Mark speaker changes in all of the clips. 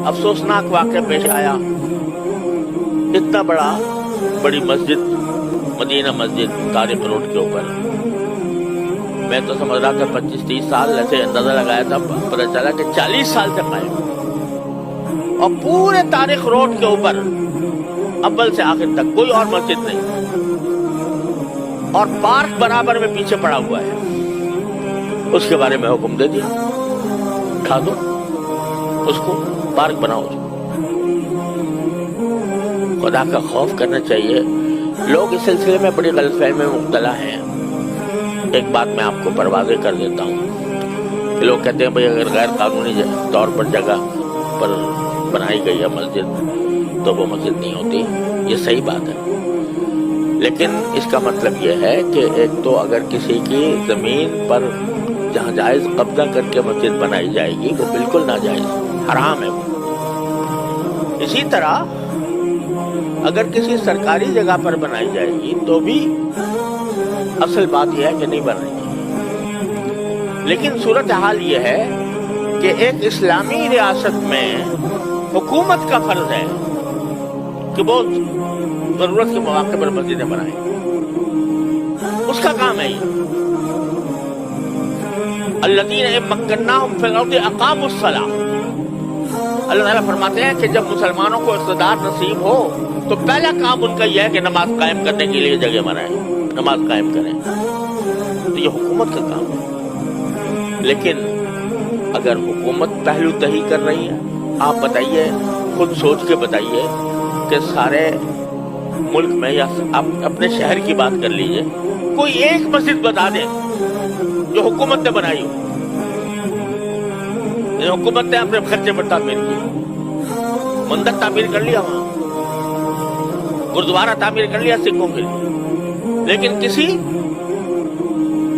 Speaker 1: अफसोसनाक वाक़या पेश आया। इतना बड़ी मस्जिद, मदीना मस्जिद तारिक रोड के ऊपर, मैं तो समझ रहा था 25-30 साल, ऐसे अंदाजा लगाया था, पता चला कि 40 साल से कायम, और पूरे तारिक रोड के ऊपर अव्वल से आखिर तक कोई और मस्जिद नहीं, और पार्क बराबर में पीछे पड़ा हुआ है। उसके बारे में हुक्म दे दिया, उठा दो उसको, पार्क बनाओ उसको। खुदा का खौफ करना चाहिए। लोग इस सिलसिले में बड़ी गलतफहमी में मुब्तला हैं। एक बात मैं आपको परवाज़े कर देता हूँ कि लोग कहते हैं भाई अगर गैर कानूनी तौर पर जगह पर बनाई गई है मस्जिद तो वो मस्जिद नहीं होती। ये सही बात है, लेकिन इसका मतलब ये है कि एक तो अगर किसी की ज़मीन पर जहाँ जायज़ कब्जा करके मस्जिद बनाई जाएगी वो बिल्कुल नाजायज़, हराम है वो। इसी तरह अगर किसी सरकारी जगह पर बनाई जाएगी तो भी असल बात यह है कि नहीं बनानी चाहिए। लेकिन सूरत हाल ये है कि एक इस्लामी रियासत में हुकूमत का फर्ज है कि वो जरूरत के मौके पर मस्जिदें बनाए, उसका काम है ये। अल्लज़ीना मक्कन्नाहुम फिल अर्दि अक़ामुस्सलाह, अल्लाह ताला फरमाते हैं कि जब मुसलमानों को इक़्तिदार नसीब हो तो पहला काम उनका यह है कि नमाज कायम करने के लिए जगह बनाएं, नमाज कायम करें। तो ये हुकूमत का काम है। लेकिन अगर हुकूमत पहलू तही कर रही है, आप बताइए, खुद सोच के बताइए कि सारे मुल्क में या आप अपने शहर की बात कर लीजिए, कोई एक मस्जिद बता दें जो हुकूमत ने बनाई हो, हुकूमत ने अपने खर्चे पर तामीर की, मंदिर तामीर कर लिया, वहां गुरुद्वारा तामीर कर लिया सिखों के लिए, लेकिन किसी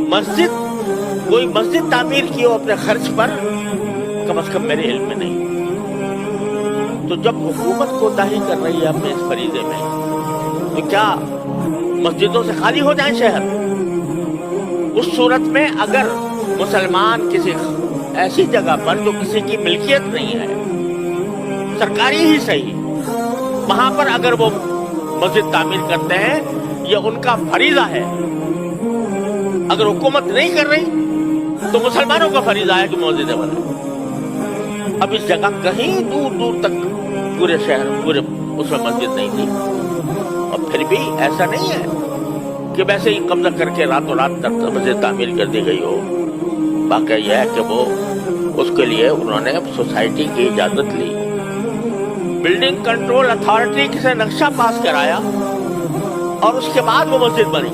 Speaker 1: मस्जिद, कोई मस्जिद तामीर की हो अपने खर्च पर, कम से कम मेरे इल्म में नहीं। तो जब हुकूमत कोताही कर रही है अपने इस फरीजे में, तो क्या मस्जिदों से खाली हो जाए शहर? उस सूरत में अगर मुसलमान किसी ऐसी जगह पर जो किसी की मिल्कियत नहीं है, सरकारी ही सही, वहां पर अगर वो मस्जिद तामीर करते हैं, ये उनका फरीजा है। अगर हुकूमत नहीं कर रही तो मुसलमानों का फरीजा है कि मस्जिदें बनाए। अब इस जगह कहीं दूर दूर तक पूरे शहर, पूरे उसमें मस्जिद नहीं थी, और फिर भी ऐसा नहीं है कि वैसे ही कब्जा करके रातों रात तक मस्जिद तामीर कर दी गई हो। वाक़या यह है कि वो उसके लिए उन्होंने सोसाइटी की इजाज़त ली, बिल्डिंग कंट्रोल अथॉरिटी से नक्शा पास कराया, और उसके बाद वो मस्जिद बनी,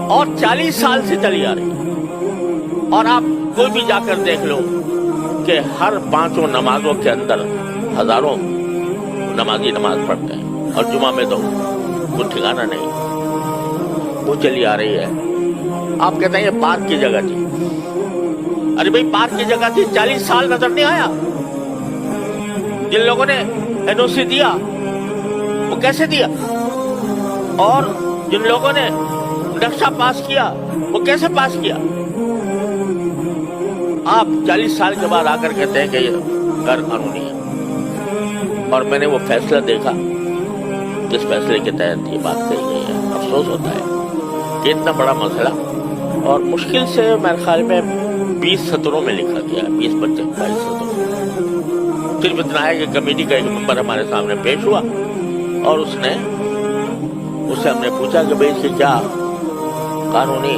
Speaker 1: और 40 साल से चली आ रही। और आप कोई भी जाकर देख लो कि हर 5 नमाजों के अंदर हजारों नमाजी नमाज पढ़ते हैं, और जुमा में तो कुछ ठिकाना नहीं, वो चली आ रही है। आप कहते हैं ये पार्क की जगह थी। अरे भाई पार्क की जगह थी, 40 साल नजर नहीं आया? जिन लोगों ने एनओसी दिया वो कैसे दिया, और जिन लोगों ने नक्शा पास किया वो कैसे पास किया? आप 40 साल के बाद आकर कहते हैं कि ये गैर कानूनी है। और मैंने वो फैसला देखा जिस फैसले के तहत ये बात कही गई है। अफसोस होता है कि इतना बड़ा मसला, और मुश्किल से मेरे ख्याल में 20 सत्रों में लिखा गया, 20-22 सत्रों। सिर्फ इतना है कि कमेटी का एक मेंबर हमारे सामने पेश हुआ, और उससे हमने पूछा कि भाई इसकी क्या कानूनी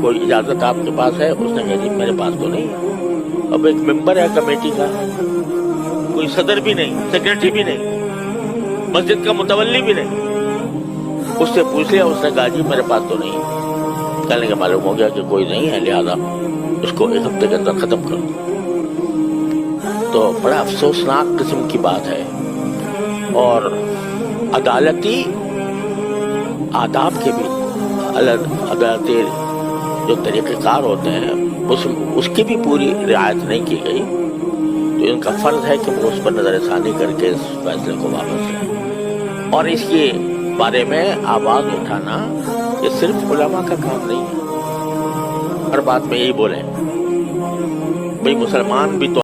Speaker 1: कोई इजाज़त आपके पास है? उसने कहा जी मेरे पास तो नहीं है। अब एक मेंबर है कमेटी का, कोई सदर भी नहीं, सेक्रेटरी भी नहीं, मस्जिद का मुतवल्ली भी नहीं, उससे पूछ लिया, उसने कहा जी मेरे पास तो नहीं है। कहने के मालूम हो गया कि कोई नहीं है, लिहाजा उसको 1 हफ्ते के अंदर खत्म कर दो। तो बड़ा अफसोसनाक किस्म की बात है। और अदालती आदाब के भी अदालती जो तरीक़ेकार होते हैं उसकी भी पूरी रियायत नहीं की गई। तो इनका फ़र्ज़ है कि वो उस पर नज़रसानी करके इस फैसले को वापस लें। और इसके बारे में आवाज़ उठाना ये सिर्फ उलमा का काम नहीं है। हर बात में यही बोलें भाई मुसलमान भी तो